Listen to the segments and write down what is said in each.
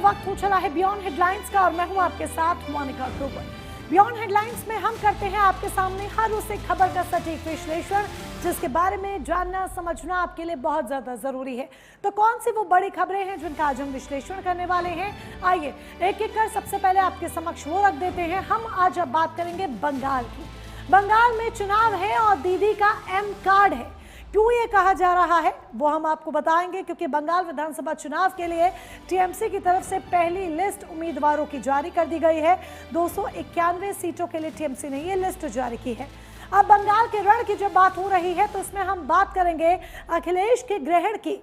वक्त हो चला है बियॉन्ड हेडलाइंस का और मैं हूं आपके साथ मोनिका ग्रोवर। बियॉन्ड हेडलाइंस में हम करते हैं आपके सामने हर उस एक खबर का सटीक विश्लेषण जिसके बारे में जानना समझना आपके लिए बहुत ज्यादा जरूरी है। तो कौन सी वो बड़ी खबरें हैं जिनका आज हम विश्लेषण करने वाले हैं, आइए एक एक कर सबसे पहले आपके समक्ष वो रख देते हैं। हम आज अब बात करेंगे बंगाल की। बंगाल में चुनाव है और दीदी का एम कार्ड है। क्यों ये कहा जा रहा है वो हम आपको बताएंगे, क्योंकि बंगाल विधानसभा चुनाव के लिए टीएमसी की तरफ से पहली लिस्ट उम्मीदवारों की जारी कर दी गई है। 291 सीटों के लिए टीएमसी ने ये लिस्ट जारी की है। अब बंगाल के रण की जब बात हो रही है तो इसमें हम बात करेंगे अखिलेश के ग्रहण की।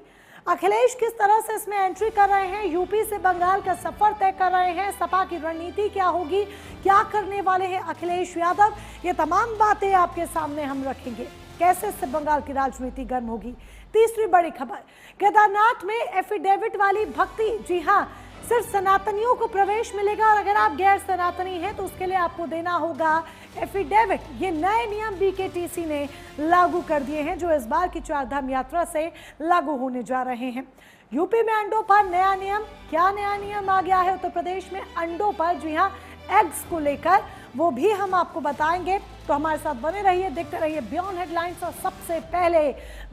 अखिलेश किस तरह से इसमें एंट्री कर रहे हैं, यूपी से बंगाल का सफर तय कर रहे हैं, सपा की रणनीति क्या होगी, क्या करने वाले हैं अखिलेश यादव, ये तमाम बातें आपके सामने हम रखेंगे। कैसे इससे बंगाल की राजनीति गर्म होगी। तीसरी बड़ी खबर, केदारनाथ में एफिडेविट वाली भक्ति। जी हाँ, सिर्फ सनातनियों को प्रवेश मिलेगा और अगर आप गैर सनातनी हैं तो उसके लिए आपको देना होगा एफिडेविट। ये नए नियम बीकेटीसी ने लागू कर दिए हैं जो इस बार की चारधाम यात्रा से लागू होने जा रहे हैं। यूपी में अंडों पर नया नियम। क्या नया नियम आ गया है उत्तर प्रदेश में अंडों पर, जी हाँ एग्स को लेकर, वो भी हम आपको बताएंगे। तो हमारे साथ बने रहिए, देखते रहिए बियॉन्ड हेडलाइंस। और सबसे पहले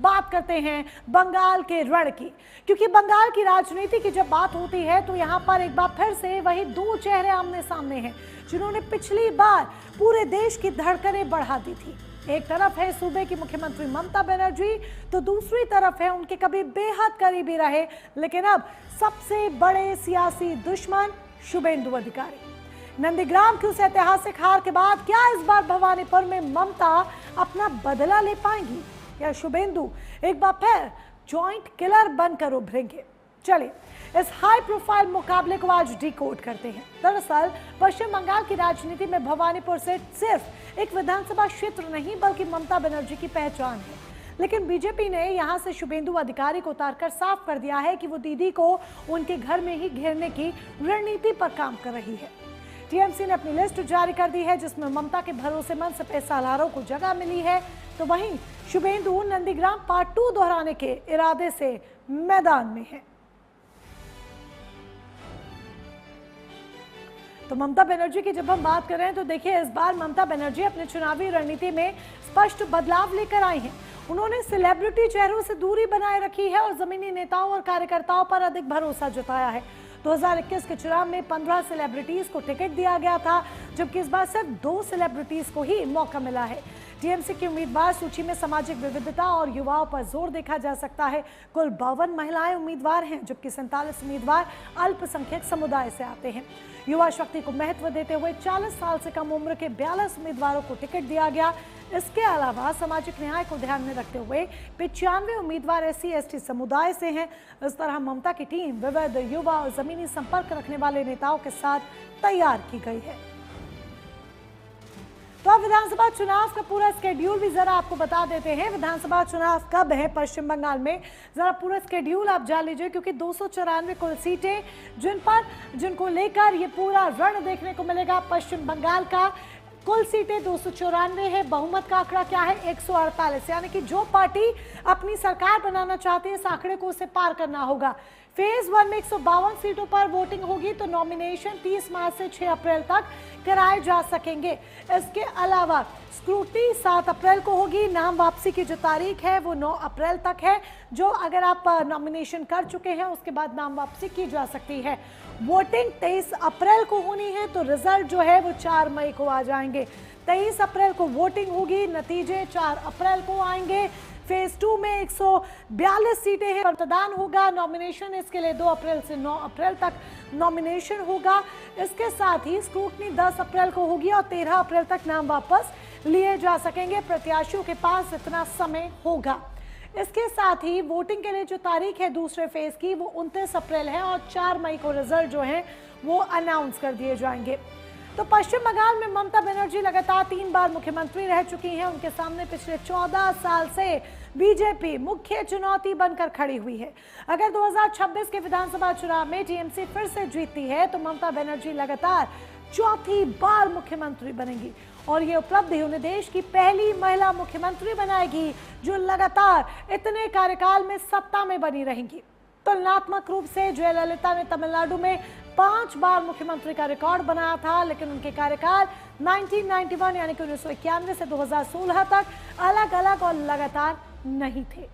बात करते हैं बंगाल के रण की, क्योंकि बंगाल की राजनीति की जब बात होती है तो यहाँ पर एक बार फिर से वही दो चेहरे आमने सामने हैं जिन्होंने पिछली बार पूरे देश की धड़कनें बढ़ा दी थी। एक तरफ है सूबे की मुख्यमंत्री ममता बनर्जी, तो दूसरी तरफ है उनके कभी बेहद करीबी रहे लेकिन अब सबसे बड़े सियासी दुश्मन शुभेंदु अधिकारी। नंदीग्राम की उस ऐतिहासिक हार के बाद क्या इस बार भवानीपुर में ममता अपना बदला ले पाएंगी या शुभेंदु एक बार फिर जॉइंट किलर बनकर उभरेंगे। चलिए इस हाई प्रोफाइल मुकाबले को आज डिकोड करते हैं। दरअसल पश्चिम बंगाल की राजनीति में भवानीपुर से सिर्फ एक विधानसभा क्षेत्र नहीं बल्कि ममता बनर्जी की पहचान है। लेकिन बीजेपी ने यहां से शुभेंदु अधिकारी को उतारकर साफ कर दिया है कि वो दीदी को उनके घर में ही घेरने की रणनीति पर काम कर रही है। टीएमसी ने अपनी लिस्ट जारी कर दी है जिसमें ममता के भरोसेमंद सफेद सालारों को जगह मिली है, तो वहीं शुभेंदु नंदीग्राम पार्ट 2 दोहराने के इरादे से मैदान में है। तो ममता बनर्जी की जब हम बात कर रहे हैं तो देखिए इस बार ममता बनर्जी अपने चुनावी रणनीति में स्पष्ट बदलाव लेकर आई हैं। उन्होंने सेलिब्रिटी चेहरों से दूरी बनाए रखी है और जमीनी नेताओं और कार्यकर्ताओं पर अधिक भरोसा जताया है। 2021 के चुनाव में 15 सेलिब्रिटीज को टिकट दिया गया था, जबकि इस बार सिर्फ 2 सेलिब्रिटीज को ही मौका मिला है। टीएमसी की उम्मीदवार सूची में सामाजिक विविधता और युवाओं पर जोर देखा जा सकता है। कुल 52 महिलाएं उम्मीदवार हैं, जबकि 47 उम्मीदवार अल्पसंख्यक समुदाय से आते हैं। युवा शक्ति को महत्व देते हुए 40 साल से कम उम्र के 42 उम्मीदवारों को टिकट दिया गया। इसके अलावा सामाजिक न्याय को ध्यान में रखते हुए 95 उम्मीदवार SC/ST समुदाय से हैं। इस तरह ममता की टीम विविध युवा और जमीनी संपर्क रखने वाले नेताओं के साथ तैयार की गई है। तो अब विधानसभा चुनाव का पूरा स्केड्यूल भी जरा आपको बता देते हैं। विधानसभा चुनाव कब है पश्चिम बंगाल में, जरा पूरा स्केड्यूल आप जान लीजिए, क्योंकि 294 कुल सीटें जिनको लेकर ये पूरा रण देखने को मिलेगा। पश्चिम बंगाल का कुल सीटें 294 है। बहुमत का आंकड़ा क्या है? 148, यानी कि जो पार्टी अपनी सरकार बनाना चाहती है इस आंकड़े को उसे पार करना होगा। फेज 1 में 152 सीटों पर वोटिंग होगी, तो नॉमिनेशन 30 मार्च से 6 अप्रैल तक कराए जा सकेंगे। इसके अलावा स्क्रूटनी 7 अप्रैल को होगी। नाम वापसी की जो तारीख है वो 9 अप्रैल तक है। जो अगर आप नॉमिनेशन कर चुके हैं उसके बाद नाम वापसी की जा सकती है। वोटिंग 23 अप्रैल को होनी है, तो रिजल्ट जो है वो 4 मई को आ जाएंगे। 23 अप्रैल को वोटिंग होगी, नतीजे 4 अप्रैल को आएंगे। फेज 2 में 142 सीटें हैं, मतदान होगा। नॉमिनेशन इसके लिए 2 अप्रैल से 9 अप्रैल तक नॉमिनेशन होगा। इसके साथ ही स्क्रूटनी 10 अप्रैल को होगी और 13 अप्रैल तक नाम वापस लिए जा सकेंगे। प्रत्याशियों के पास इतना समय होगा। इसके साथ ही वोटिंग के लिए जो तारीख है दूसरे फेज की वो 29 अप्रैल है और 4 मई को रिजल्ट जो है वो अनाउंस कर दिए जाएंगे। तो पश्चिम बंगाल में ममता बनर्जी लगातार 3 बार मुख्यमंत्री रह चुकी हैं। उनके सामने पिछले 14 साल से बीजेपी मुख्य चुनौती बनकर खड़ी हुई है। अगर 2026 के विधानसभा चुनाव में टीएमसी फिर से जीतती है तो ममता बनर्जी लगातार 4थी बार मुख्यमंत्री बनेंगी और ये उपलब्धि उन्हें देश की पहली महिला मुख्यमंत्री बनाएगी जो लगातार इतने कार्यकाल में सत्ता में बनी रहेंगी। तुलनात्मक रूप से जयललिता ने तमिलनाडु में 5 बार मुख्यमंत्री का रिकॉर्ड बनाया था, लेकिन उनके कार्यकाल 1991 यानी कि 1991 से 2016 तक अलग अलग और लगातार नहीं थे।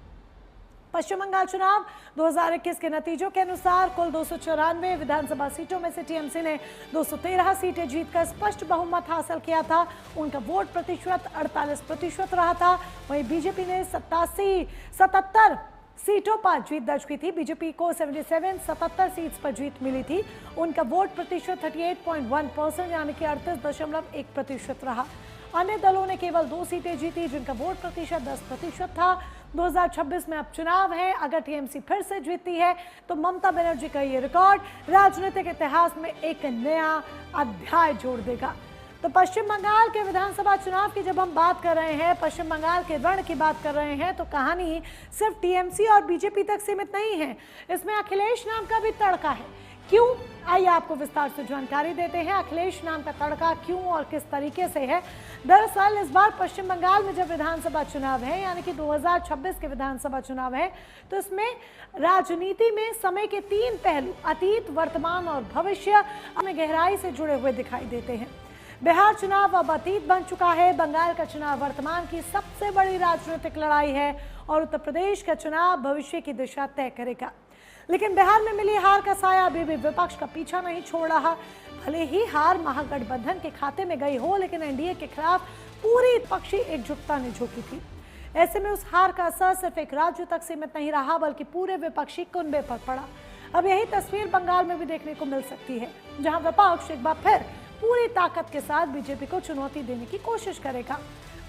पश्चिम बंगाल चुनाव 2021 के नतीजों के अनुसार कुल 294 विधानसभा सीटों में से टीएमसी ने 213 सीटें जीतकर स्पष्ट बहुमत हासिल किया था। उनका वोट प्रतिशत 48% रहा था। वहीं बीजेपी ने 77 सीटों पर जीत दर्ज की थी। बीजेपी को 77 सीट्स पर जीत मिली थी। उनका वोट प्रतिशत 38.1% यानी कि 38.1% रहा। अन्य दलों ने केवल 2 सीटें जीती, जिनका वोट प्रतिशत 10% था। 2026 में अब चुनाव है। अगर टीएमसी फिर से जीतती है तो ममता बनर्जी का ये रिकॉर्ड राजनीतिक इतिहास में एक नया अध्याय जोड़ देगा। तो पश्चिम बंगाल के विधानसभा चुनाव की जब हम बात कर रहे हैं, पश्चिम बंगाल के रण की बात कर रहे हैं, तो कहानी सिर्फ टीएमसी और बीजेपी तक सीमित नहीं है। इसमें अखिलेश नाम का भी तड़का है। क्यों? आइए आपको विस्तार से जानकारी देते हैं। अखिलेश नाम का तड़का क्यों और किस तरीके से है। दरअसल इस बार पश्चिम बंगाल में जब विधानसभा चुनाव है, यानी कि 2026 के विधानसभा चुनाव है, तो इसमें राजनीति में समय के 3 पहलू अतीत, वर्तमान और भविष्य हमें गहराई से जुड़े हुए दिखाई देते हैं। बिहार चुनाव अब अतीत बन चुका है। बंगाल का चुनाव वर्तमान की सबसे बड़ी राजनीतिक लड़ाई है और उत्तर प्रदेश का चुनाव भविष्य की दिशा तय करेगा। लेकिन बिहार में मिली हार का साया अभी भी विपक्ष का पीछा नहीं छोड़ रहा। भले ही हार महागठबंधन के खाते में गई हो, लेकिन एनडीए के खिलाफ पूरी विपक्षी एकजुटता ने झोंकी थी। ऐसे में उस हार का असर सिर्फ एक राज्य तक सीमित नहीं रहा, बल्कि पूरे विपक्षी कुनबे पर पड़ा। अब यही तस्वीर बंगाल में भी देखने को मिल सकती है, जहां विपक्ष एक बार फिर पूरी ताकत के साथ बीजेपी को चुनौती देने की कोशिश करेगा।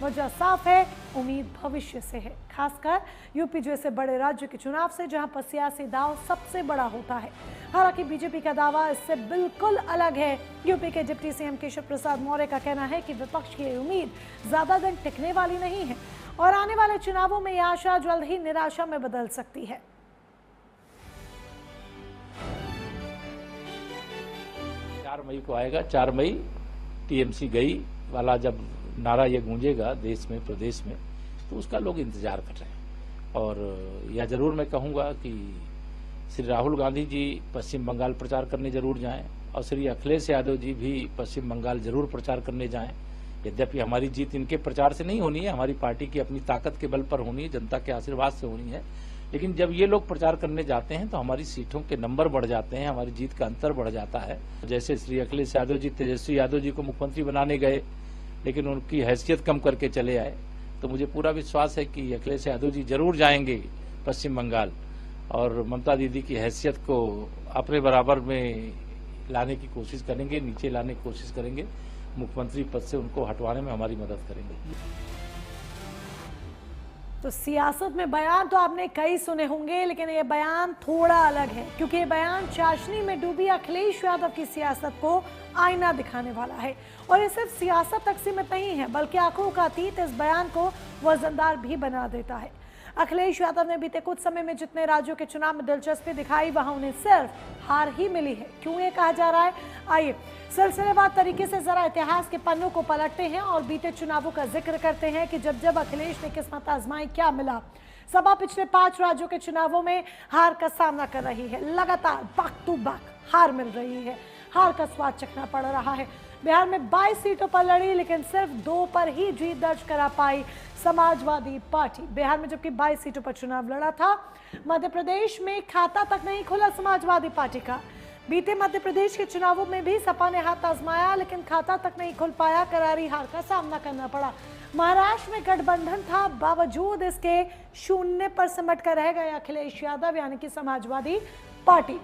वजह साफ है, उम्मीद भविष्य से है, खासकर यूपी जैसे बड़े राज्य के चुनाव से, जहां पर सियासी दांव सबसे बड़ा होता है। हालांकि बीजेपी का दावा इससे बिल्कुल अलग है। यूपी के डिप्टी सीएम केशव प्रसाद मौर्य का कहना है कि विपक्ष की उम्मीद ज्यादा दिन टिकने वाली नहीं है और आने वाले चुनावों में यह आशा जल्द ही निराशा में बदल सकती है। 4 मई को आएगा। 4 मई टीएमसी गई वाला जब नारा ये गूंजेगा देश में, प्रदेश में, तो उसका लोग इंतजार कर रहे हैं। और यह जरूर मैं कहूंगा कि श्री राहुल गांधी जी पश्चिम बंगाल प्रचार करने जरूर जाएं और श्री अखिलेश यादव जी भी पश्चिम बंगाल जरूर प्रचार करने जाएं। यद्यपि हमारी जीत इनके प्रचार से नहीं होनी है, हमारी पार्टी की अपनी ताकत के बल पर होनी है, जनता के आशीर्वाद से होनी है। लेकिन जब ये लोग प्रचार करने जाते हैं तो हमारी सीटों के नंबर बढ़ जाते हैं, हमारी जीत का अंतर बढ़ जाता है। जैसे श्री अखिलेश यादव जी तेजस्वी यादव जी को मुख्यमंत्री बनाने गए, लेकिन उनकी हैसियत कम करके चले आए। तो मुझे पूरा विश्वास है कि अखिलेश यादव जी जरूर जाएंगे पश्चिम बंगाल और ममता दीदी की हैसियत को अपने बराबर में लाने की कोशिश करेंगे, नीचे लाने की कोशिश करेंगे, मुख्यमंत्री पद से उनको हटवाने में हमारी मदद करेंगे। तो सियासत में बयान तो आपने कई सुने होंगे, लेकिन ये बयान थोड़ा अलग है, क्योंकि ये बयान चाशनी में डूबी अखिलेश यादव की सियासत को आईना दिखाने वाला है। और ये सिर्फ सियासत तक सीमित नहीं है, बल्कि आंकड़ों का अतीत इस बयान को वजनदार भी बना देता है। अखिलेश यादव ने बीते कुछ समय में जितने राज्यों के चुनाव में दिलचस्पी दिखाई, वहां उन्हें सिर्फ हार ही मिली है। क्यों ये कहा जा रहा है? आइए सिलसिलेवार तरीके से जरा इतिहास के पन्नों को पलटते हैं और बीते चुनावों का जिक्र करते हैं कि जब जब अखिलेश ने किस्मत आजमाई, क्या मिला। सपा पिछले 5 राज्यों के चुनावों में हार का सामना कर रही है। लगातार बैक टू बैक हार मिल रही है, हार का स्वाद चखना पड़ रहा है। बिहार में 22 सीटों पर लड़ी, लेकिन सिर्फ 2 पर ही जीत दर्ज करा पाई समाजवादी पार्टी। बिहार में जबकि 22 सीटों पर चुनाव लड़ा था। मध्य प्रदेश में खाता तक नहीं खुला समाजवादी पार्टी का। बीते मध्य प्रदेश के चुनावों में भी सपा ने हाथ आजमाया, लेकिन खाता तक नहीं खुल पाया, करारी हार का सामना करना पड़ा। महाराष्ट्र में गठबंधन था, बावजूद इसके 0 पर सिमट कर रह गए अखिलेश यादव यानी कि समाजवादी पार्टी।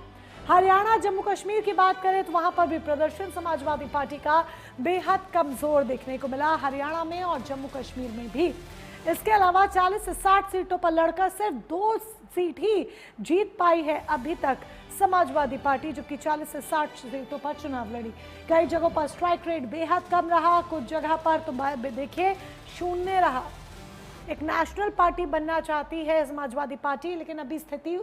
हरियाणा, जम्मू कश्मीर की बात करें तो वहां पर भी प्रदर्शन समाजवादी पार्टी का बेहद कमजोर देखने को मिला, हरियाणा में और जम्मू कश्मीर में भी। इसके अलावा 40 से 60 सीटों पर लड़कर सिर्फ 2 सीट ही जीत पाई है अभी तक समाजवादी पार्टी, जबकि 40 से 60 सीटों पर चुनाव लड़ी। कई जगहों पर स्ट्राइक रेट बेहद कम रहा, कुछ जगह पर तो देखिए 0 रहा। एक नेशनल पार्टी बनना चाहती है समाजवादी पार्टी, लेकिन अभी स्थिति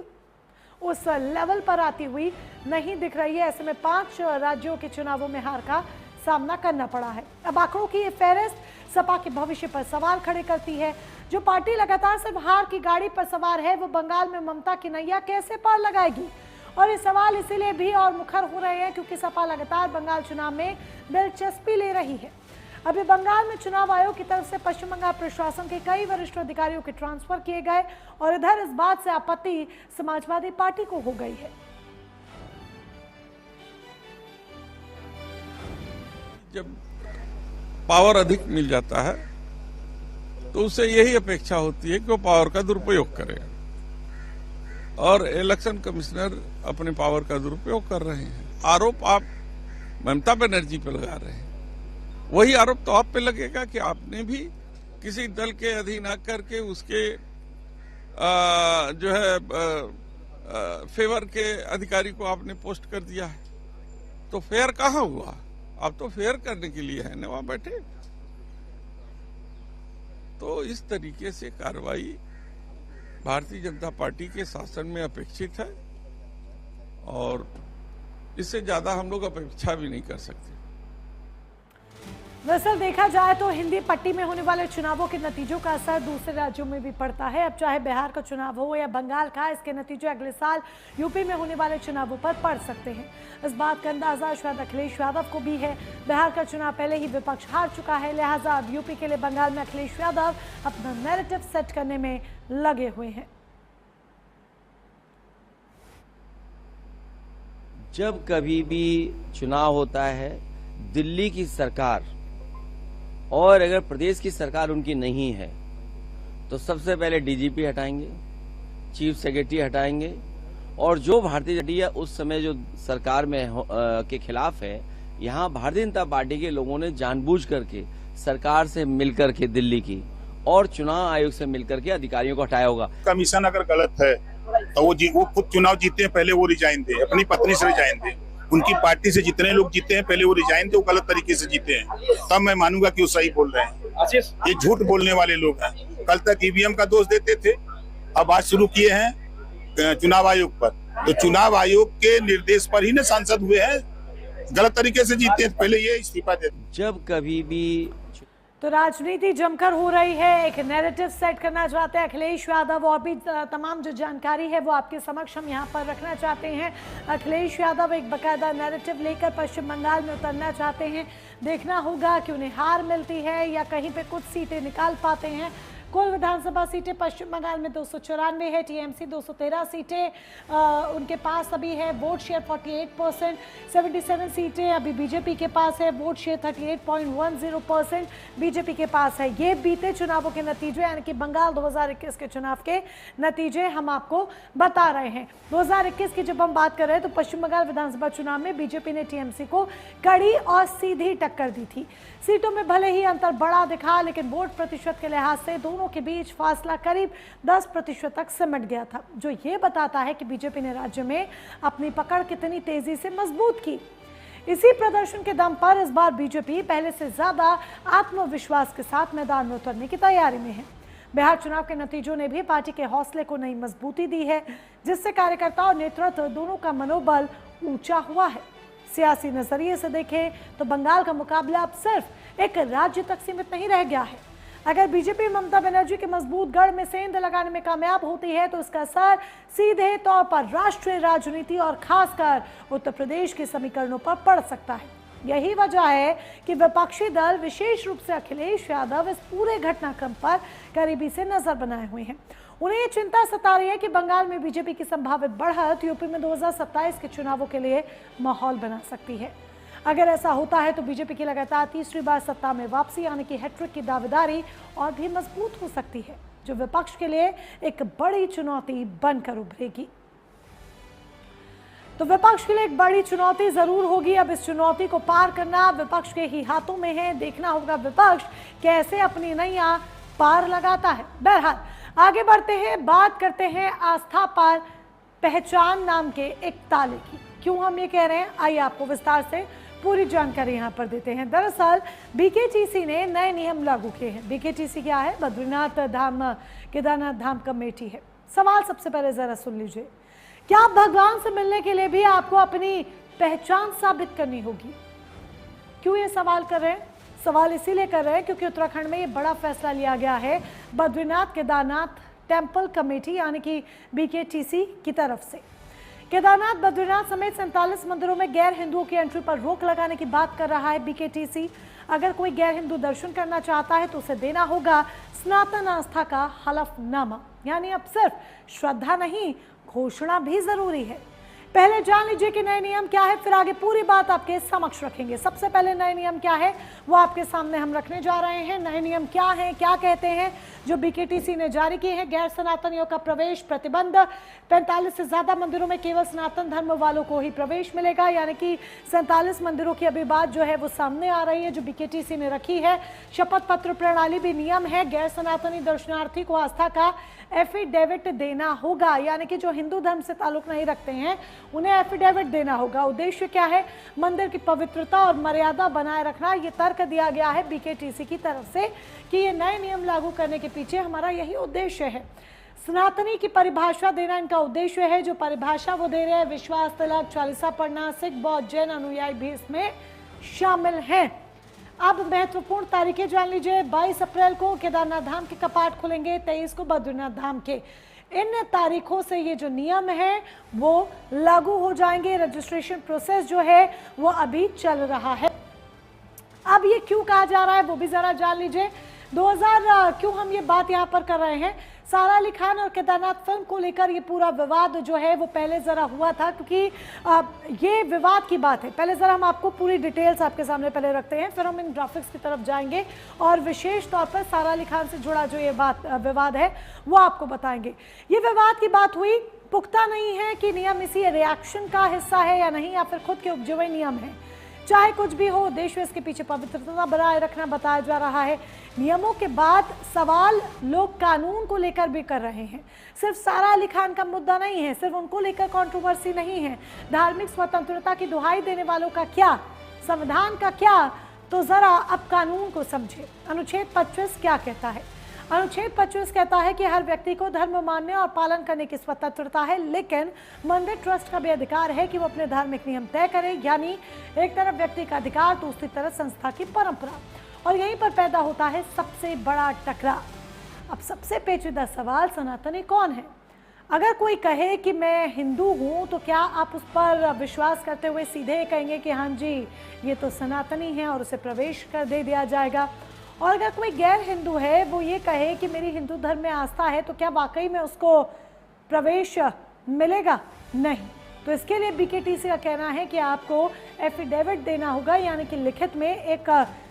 उस लेवल पर आती हुई नहीं दिख रही है। ऐसे में 5 राज्यों के चुनावों में हार का सामना करना पड़ा है। अब आंकड़ों की ये फहरिस्त सपा के भविष्य पर सवाल खड़े करती है। जो पार्टी लगातार सिर्फ हार की गाड़ी पर सवार है, वो बंगाल में ममता की नैया कैसे पार लगाएगी? और ये सवाल इसीलिए भी और मुखर हो रहे हैं क्योंकि सपा लगातार बंगाल चुनाव में दिलचस्पी ले रही है। अभी बंगाल में चुनाव आयोग की तरफ से पश्चिम बंगाल प्रशासन के कई वरिष्ठ अधिकारियों के ट्रांसफर किए गए और इधर इस बात से आपत्ति समाजवादी पार्टी को हो गई है। जब पावर अधिक मिल जाता है तो उससे यही अपेक्षा होती है कि वो पावर का दुरुपयोग करे, और इलेक्शन कमिश्नर अपने पावर का दुरुपयोग कर रहे हैं। आरोप आप ममता बनर्जी पे लगा रहे हैं, वही आरोप तो आप पे लगेगा कि आपने भी किसी दल के अधीन आकर के उसके जो है फेवर के अधिकारी को आपने पोस्ट कर दिया है। तो फेयर कहाँ हुआ? आप तो फेयर करने के लिए है ना वहां बैठे। तो इस तरीके से कार्रवाई भारतीय जनता पार्टी के शासन में अपेक्षित है और इससे ज्यादा हम लोग अपेक्षा भी नहीं कर सकते। दरअसल देखा जाए तो हिंदी पट्टी में होने वाले चुनावों के नतीजों का असर दूसरे राज्यों में भी पड़ता है। अब चाहे बिहार का चुनाव हो या बंगाल का, इसके नतीजे अगले साल यूपी में होने वाले चुनावों पर पड़ सकते हैं। इस बात का अंदाजा शायद अखिलेश यादव को भी है। बिहार का चुनाव पहले ही विपक्ष हार चुका है, लिहाजा अब यूपी के लिए बंगाल में अखिलेश यादव अपना नैरेटिव सेट करने में लगे हुए हैं। जब कभी भी चुनाव होता है, दिल्ली की सरकार और अगर प्रदेश की सरकार उनकी नहीं है तो सबसे पहले डीजीपी हटाएंगे, चीफ सेक्रेटरी हटाएंगे, और जो भारतीय जनता पार्टी उस समय जो सरकार में के खिलाफ है, यहाँ भारतीय जनता पार्टी के लोगों ने जानबूझ करके सरकार से मिलकर के दिल्ली की और चुनाव आयोग से मिलकर के अधिकारियों को हटाया होगा। कमीशन अगर गलत है तो वो खुद चुनाव जीते हैं, पहले वो रिजाइन दे, अपनी पत्नी से रिजाइन दे। उनकी पार्टी से जितने लोग जीते हैं पहले वो रिजाइन दे, वो गलत तरीके से जीते हैं, तब मैं मानूंगा कि वो सही बोल रहे हैं। ये झूठ बोलने वाले लोग हैं। कल तक ईवीएम का दोष देते थे, अब आज शुरू किए हैं चुनाव आयोग पर। तो चुनाव आयोग के निर्देश पर ही ना सांसद हुए हैं, गलत तरीके से जीते हैं, पहले ये इस्तीफा दे। जब कभी भी तो राजनीति जमकर हो रही है, एक नैरेटिव सेट करना चाहते हैं अखिलेश यादव और भी तमाम जो जानकारी है वो आपके समक्ष हम यहाँ पर रखना चाहते हैं। अखिलेश यादव एक बकायदा नैरेटिव लेकर पश्चिम बंगाल में उतरना चाहते हैं। देखना होगा कि उन्हें हार मिलती है या कहीं पे कुछ सीटें निकाल पाते हैं। कुल विधानसभा सीटें पश्चिम बंगाल में 294 है, टीएमसी 213 सीटें उनके पास अभी है, वोट शेयर 48%, 77 सीटें अभी बीजेपी के पास है, वोट शेयर 38.10% बीजेपी के पास है। ये बीते चुनावों के नतीजे यानी कि बंगाल 2021 के चुनाव के नतीजे हम आपको बता रहे हैं। 2021 की जब हम बात कर रहे हैं तो पश्चिम बंगाल विधानसभा चुनाव में बीजेपी ने टीएमसी को कड़ी और सीधी टक्कर दी थी। सीटों में भले ही अंतर बड़ा दिखा, लेकिन वोट प्रतिशत के लिहाज से दोनों के बीच फासला करीब 10% तक सिमट गया था, जो ये बताता है कि बीजेपी ने राज्य में अपनी पकड़ कितनी तेजी से मजबूत की। इसी प्रदर्शन के दम पर इस बार बीजेपी पहले से ज्यादा आत्मविश्वास के साथ मैदान में उतरने की तैयारी में है। बिहार चुनाव के नतीजों ने भी पार्टी के हौसले को नई मजबूती दी है, जिससे कार्यकर्ता और नेतृत्व दोनों का मनोबल ऊंचा हुआ है। सियासी नजरिए से देखें तो बंगाल का मुकाबला अब सिर्फ एक राज्य तक सीमित नहीं रह गया है। अगर बीजेपी ममता बनर्जी के मजबूत गढ़ में सेंध लगाने में कामयाब होती है तो इसका असर सीधे तौर पर राष्ट्रीय राजनीति और खासकर उत्तर प्रदेश के समीकरणों पर पड़ सकता है। यही वजह है कि विपक्षी दल विशेष रूप से अखिलेश यादव इस पूरे घटनाक्रम पर करीबी से नजर बनाए हुए हैं। उन्हें ये चिंता सता रही है कि बंगाल में बीजेपी की संभावित बढ़त यूपी में 2027 के चुनावों के लिए माहौल बना सकती है। अगर ऐसा होता है तो बीजेपी की लगातार तीसरी बार सत्ता में वापसी यानी कि हैट्रिक की दावेदारी और भी मजबूत हो सकती है, जो विपक्ष के लिए एक बड़ी चुनौती बनकर उभरेगी। तो विपक्ष के लिए एक बड़ी चुनौती जरूर होगी। अब इस चुनौती को पार करना विपक्ष के ही हाथों में है। देखना होगा विपक्ष कैसे अपनी नैया पार लगाता है। बहरहाल आगे बढ़ते हैं, बात करते हैं आस्था पार पहचान नाम के एक ताले की। क्यों हम ये कह रहे हैं, आइए आपको विस्तार से पूरी जानकारी यहाँ पर देते हैं। दरअसल बीकेटीसी ने नए नियम लागू किए हैं। बीकेटीसी क्या है? बद्रीनाथ धाम केदारनाथ धाम कमेटी है। सवाल सबसे पहले जरा सुन लीजिए, क्या भगवान से मिलने के लिए भी आपको अपनी पहचान साबित करनी होगी? क्यों ये सवाल कर रहे हैं? सवाल इसीलिए कर रहे हैं क्योंकि उत्तराखंड में ये बड़ा फैसला लिया गया है बद्रीनाथ केदारनाथ टेम्पल कमेटी यानी कि BKTC की तरफ से। केदारनाथ बद्रीनाथ समेत 47 मंदिरों में गैर हिंदुओं की एंट्री पर रोक लगाने की बात कर रहा है BKTC। अगर कोई गैर हिंदू दर्शन करना चाहता है तो उसे देना होगा सनातन आस्था का हलफनामा, यानी अब सिर्फ श्रद्धा नहीं घोषणा भी जरूरी है। पहले जान लीजिए कि नए नियम क्या है, फिर आगे पूरी बात आपके समक्ष रखेंगे। सबसे पहले नए नियम क्या है वो आपके सामने हम रखने जा रहे हैं। नए नियम क्या हैं, क्या कहते हैं जो BKTC ने जारी किए हैं। गैर सनातनियों का प्रवेश प्रतिबंध, 45 से ज्यादा मंदिरों में केवल सनातन धर्म वालों को ही प्रवेश मिलेगा, यानी कि 47 मंदिरों की अभी बात जो है वो सामने आ रही है जो BKTC ने रखी है। शपथ पत्र प्रणाली भी नियम है। गैर सनातनी दर्शनार्थी को आस्था का एफिडेविट देना होगा, यानी कि जो हिंदू धर्म से ताल्लुक नहीं रखते हैं उन्हें एफिडेविट देना होगा। उद्देश्य क्या है, मंदिर की पवित्रता और मर्यादा बनाए रखना। ये तर्क दिया गया है BKTC की तरफ से कि ये नए नियम लागू करने के पीछे हमारा यही उद्देश्य है। सनातनी की परिभाषा देना इनका उद्देश्य है। जो परिभाषा वो दे रहे हैं, विश्वास, तिलक, चालीसा पढ़ना, सिख, बौद्ध, जैन अनुयायी भी इसमें शामिल हैं। अब महत्वपूर्ण तारीखें जान लीजिए। 22 अप्रैल को केदारनाथ धाम के कपाट खुलेंगे, 23 को बद्रीनाथ धाम के। इन तारीखों से ये जो नियम है वो लागू हो जाएंगे। रजिस्ट्रेशन प्रोसेस जो है वो अभी चल रहा है। अब ये क्यों कहा जा रहा है वो भी जरा जान लीजिए। 2000 क्यों हम ये बात यहाँ पर कर रहे हैं, सारा अली खान और केदारनाथ फिल्म को लेकर ये पूरा विवाद जो है वो पहले जरा हुआ था, क्योंकि ये विवाद की बात है। पहले जरा हम आपको पूरी डिटेल्स आपके सामने पहले रखते हैं, फिर हम इन ग्राफिक्स की तरफ जाएंगे और विशेष तौर पर सारा अली खान से जुड़ा जो ये विवाद है वो आपको बताएंगे। ये विवाद की बात हुई, पुख्ता नहीं है कि नियम इसी रिएक्शन का हिस्सा है या नहीं, या फिर खुद के उपजे हुए नियम है। चाहे कुछ भी हो, उद्देश्य इसके पीछे पवित्रता बनाए रखना बताया जा रहा है। नियमों के बाद सवाल लोग कानून को लेकर भी कर रहे हैं। सिर्फ सारा अली खान का मुद्दा नहीं है, सिर्फ उनको लेकर कंट्रोवर्सी नहीं है। धार्मिक स्वतंत्रता की दुहाई देने वालों का क्या, संविधान का क्या, तो जरा अब कानून को समझे। अनुच्छेद 25 क्या कहता है? अनुच्छेद 25 कहता है कि हर व्यक्ति को धर्म मानने और पालन करने की स्वतंत्रता है, लेकिन मंदिर ट्रस्ट का भी अधिकार है कि वो अपने धार्मिक नियम तय करे। यानी एक तरफ व्यक्ति का अधिकार, दूसरी तरफ संस्था की परंपरा, और यहीं पर पैदा होता है सबसे बड़ा टकराव। अब सबसे पेचीदा सवाल, सनातनी कौन है? अगर कोई कहे कि मैं हिंदू हूँ तो क्या आप उस पर विश्वास करते हुए सीधे कहेंगे कि हाँ जी ये तो सनातनी है और उसे प्रवेश कर दे दिया जाएगा? और अगर कोई गैर हिंदू है वो ये कहे कि मेरी हिंदू धर्म में आस्था है, तो क्या वाकई में उसको प्रवेश मिलेगा? नहीं। तो इसके लिए BKTC का कहना है कि आपको एफिडेविट देना होगा, यानी कि लिखित में एक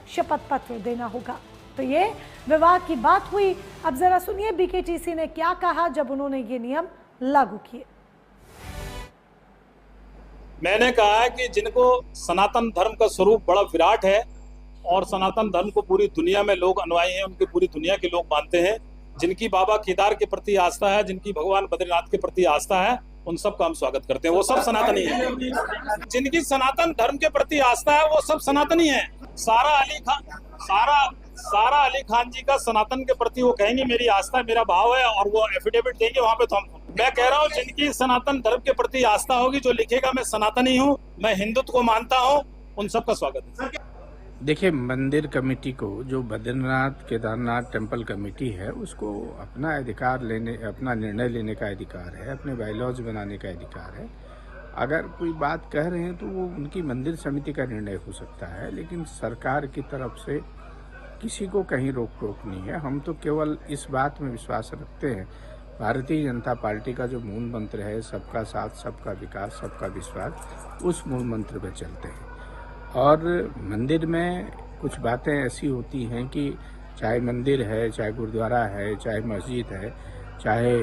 शपथ पत्र देना होगा। तो ये विवाद की बात हुई। अब जरा सुनिए BKTC ने क्या कहा जब उन्होंने ये नियम लागू किए। मैंने कहा है कि जिनको सनातन धर्म का स्वरूप बड़ा विराट है और सनातन धर्म को पूरी दुनिया में लोग अनुयायी हैं, उनके पूरी दुनिया के लोग मानते हैं, जिनकी बाबा केदार के प्रति आस्था है, जिनकी भगवान बद्रीनाथ के प्रति आस्था है, उन सब का हम स्वागत करते हैं। वो सब सनातनी है। जिनकी सनातन धर्म के प्रति आस्था है वो सब सनातनी है। सारा अली खान जी का सनातन के प्रति वो कहेंगे मेरी आस्था मेरा भाव है, और वो एफिडेविट देंगे वहां पे। तो मैं कह रहा हूँ जिनकी सनातन धर्म के प्रति आस्था होगी, जो लिखेगा मैं सनातनी हूँ, मैं हिंदुत्व को मानता हूँ, उन सबका स्वागत है। देखिए, मंदिर कमेटी को, जो बद्रीनाथ केदारनाथ टेम्पल कमेटी है, उसको अपना अधिकार लेने, अपना निर्णय लेने का अधिकार है, अपने बायलॉज बनाने का अधिकार है। अगर कोई बात कह रहे हैं तो वो उनकी मंदिर समिति का निर्णय हो सकता है, लेकिन सरकार की तरफ से किसी को कहीं रोक टोक नहीं है। हम तो केवल इस बात में विश्वास रखते हैं, भारतीय जनता पार्टी का जो मूल मंत्र है सबका साथ, सबका विकास, सबका विश्वास, उस मूल मंत्र पर चलते हैं। और मंदिर में कुछ बातें ऐसी होती हैं कि चाहे मंदिर है, चाहे गुरुद्वारा है, चाहे मस्जिद है, चाहे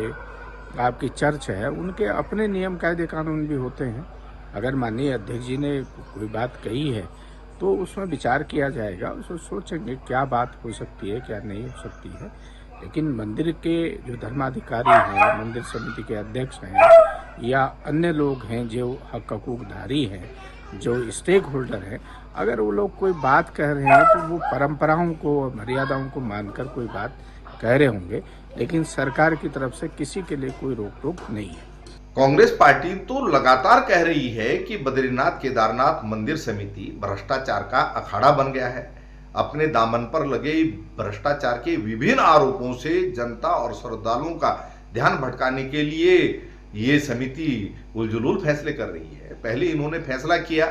आपकी चर्च है, उनके अपने नियम कायदे कानून भी होते हैं। अगर माननीय अध्यक्ष जी ने कोई बात कही है तो उसमें विचार किया जाएगा, उसको सोचेंगे क्या बात हो सकती है, क्या नहीं हो सकती है। लेकिन मंदिर के जो धर्माधिकारी हैं, मंदिर समिति के अध्यक्ष हैं या अन्य लोग हैं जो हक हकूकधारी हैं, जो स्टेक होल्डर हैं, अगर वो लोग कोई बात कह रहे हैं तो वो परंपराओं को, मर्यादाओं को मानकर कोई बात कह रहे होंगे, लेकिन सरकार की तरफ से किसी के लिए कोई रोक टोक नहीं है। कांग्रेस पार्टी तो लगातार कह रही है कि बद्रीनाथ केदारनाथ मंदिर समिति भ्रष्टाचार का अखाड़ा बन गया है। अपने दामन पर लगे भ्रष्टाचार के विभिन्न आरोपों से जनता और श्रद्धालुओं का ध्यान भटकाने के लिए ये समिति उलझुल फैसले कर रही है। पहले इन्होंने फैसला किया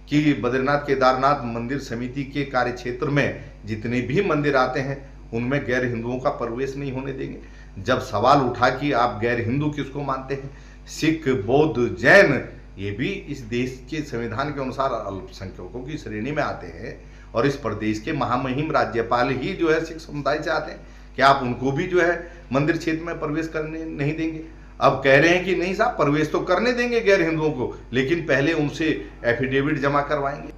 कि बद्रीनाथ केदारनाथ मंदिर समिति के कार्य क्षेत्र में जितने भी मंदिर आते हैं उनमें गैर हिंदुओं का प्रवेश नहीं होने देंगे। जब सवाल उठा कि आप गैर हिंदू किसको मानते हैं, सिख, बौद्ध, जैन, ये भी इस देश के संविधान के अनुसार अल्पसंख्यकों की श्रेणी में आते हैं और इस प्रदेश के महामहिम राज्यपाल ही जो है सिख समुदाय से आते हैं, कि आप उनको भी जो है मंदिर क्षेत्र में प्रवेश करने नहीं देंगे। अब कह रहे हैं कि नहीं साहब, प्रवेश तो करने देंगे गैर हिंदुओं को, लेकिन पहले उनसे एफिडेविट जमा करवाएंगे।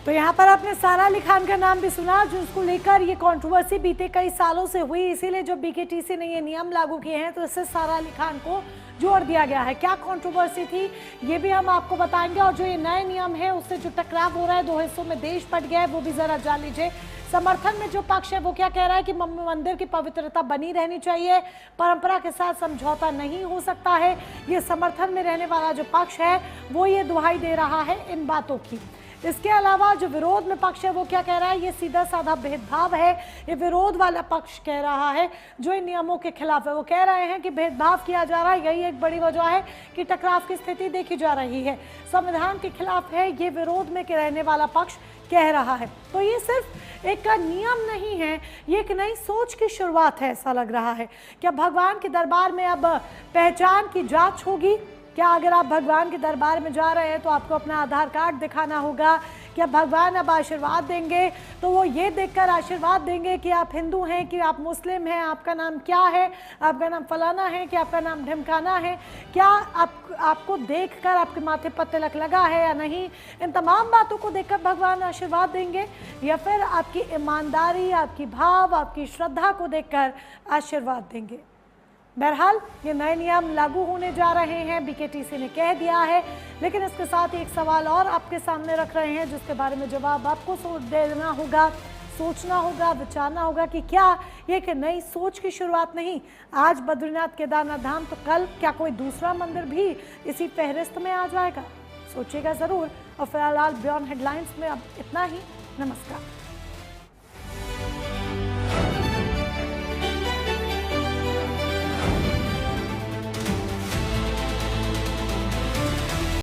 तो यहाँ पर आपने सारा अली खान का नाम भी सुना, जिसको लेकर ये कंट्रोवर्सी बीते कई सालों से हुई। इसीलिए जो बीकेटीसी ने ये नियम लागू किए हैं तो इससे सारा अली खान को जोड़ दिया गया है। क्या कंट्रोवर्सी थी ये भी हम आपको बताएंगे, और जो ये नए नियम है उससे जो टकराव हो रहा है, 2 हिस्सों में देश बट गया है, वो भी जरा जान लीजिए। समर्थन में जो पक्ष है वो क्या कह रहा है कि मंदिर की पवित्रता बनी रहनी चाहिए, परंपरा के साथ समझौता नहीं हो सकता है। ये समर्थन में रहने वाला जो पक्ष है वो ये दुहाई दे रहा है इन बातों की। इसके अलावा जो विरोध में पक्ष है वो क्या कह रहा है, ये सीधा साधा भेदभाव है। ये विरोध वाला पक्ष कह रहा है जो इन नियमों के खिलाफ है, वो कह रहे हैं कि भेदभाव किया जा रहा है, यही एक बड़ी वजह है कि टकराव की स्थिति देखी जा रही है, संविधान के खिलाफ है, ये विरोध में रहने वाला पक्ष कह रहा है। तो ये सिर्फ एक नियम नहीं है, ये एक नई सोच की शुरुआत है, ऐसा लग रहा है। क्या भगवान के दरबार में अब पहचान की जांच होगी? क्या अगर आप भगवान के दरबार में जा रहे हैं तो आपको अपना आधार कार्ड दिखाना होगा? क्या भगवान अब आशीर्वाद देंगे तो वो ये देखकर आशीर्वाद देंगे कि आप हिंदू हैं, कि आप मुस्लिम हैं, आपका नाम क्या है, आपका नाम फलाना है, कि आपका नाम ढिमकाना है? क्या आपको देखकर आपके माथे पर तिलक लगा है या नहीं? इन तमाम बातों को देखकर भगवान आशीर्वाद देंगे, या फिर आपकी ईमानदारी, आपकी भाव, आपकी श्रद्धा को देखकर आशीर्वाद देंगे? बहरहाल ये नए नियम लागू होने जा रहे हैं, बीकेटीसी ने कह दिया है, लेकिन इसके साथ ही एक सवाल और आपके सामने रख रहे हैं जिसके बारे में जवाब आपको देना होगा, सोचना होगा, विचारना होगा कि क्या ये एक नई सोच की शुरुआत नहीं? आज बद्रीनाथ केदारनाथ धाम, तो कल क्या कोई दूसरा मंदिर भी इसी फहरिस्त में आ जाएगा? सोचिएगा ज़रूर। और फिलहाल बियॉन्ड हेडलाइंस में अब इतना ही। नमस्कार।